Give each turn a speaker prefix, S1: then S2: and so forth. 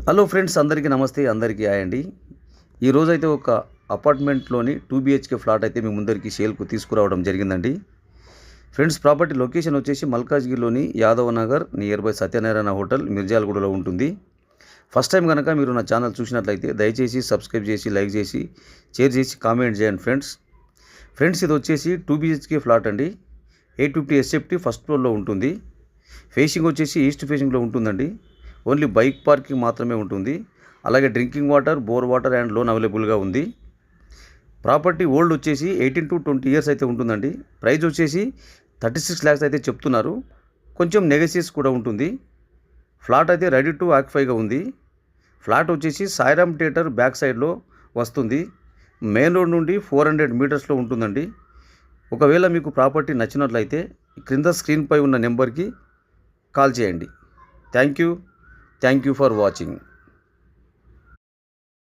S1: Hello friends, అందరికీ నమస్తే. అందరికీ హాయ్ అండి. ఈరోజైతే ఒక అపార్ట్మెంట్లోని 2 BHK ఫ్లాట్ అయితే మీ ముందరికి సేల్కు తీసుకురావడం జరిగిందండి. ఫ్రెండ్స్, ప్రాపర్టీ లొకేషన్ వచ్చేసి మల్కాజ్గిరిలోని Yadav Nagar near by Satyanarayana hotel మిర్జాలగూడలో ఉంటుంది. ఫస్ట్ టైం కనుక మీరు నా ఛానల్ చూసినట్లయితే దయచేసి సబ్స్క్రైబ్ చేసి, లైక్ చేసి, షేర్ చేసి, కామెంట్ చేయండి ఫ్రెండ్స్, ఇది వచ్చేసి 2 BHK ఫ్లాట్ అండి. 850 SFT ఫస్ట్ ఫ్లోర్లో ఉంటుంది. ఫేసింగ్ వచ్చేసి ఈస్ట్ ఫేసింగ్లో ఉంటుందండి. ఓన్లీ బైక్ పార్కింగ్ మాత్రమే ఉంటుంది. అలాగే drinking water, bore water and loan అవైలబుల్గా ఉంది. ప్రాపర్టీ ఓల్డ్ వచ్చేసి 18 to 20 years అయితే ఉంటుందండి. ప్రైస్ వచ్చేసి 36 lakhs అయితే చెప్తున్నారు. కొంచెం నెగోషియేస్ కూడా ఉంటుంది. ఫ్లాట్ అయితే రెడీ టు ఆక్యుపైగా ఉంది. ఫ్లాట్ వచ్చేసి సాయిరామ్ థియేటర్ బ్యాక్ సైడ్లో వస్తుంది. మెయిన్ రోడ్ నుండి 400 మీటర్స్లో ఉంటుందండి. ఒకవేళ మీకు ప్రాపర్టీ నచ్చినట్లయితే క్రింద స్క్రీన్పై ఉన్న నెంబర్కి కాల్ చేయండి. Thank you for watching.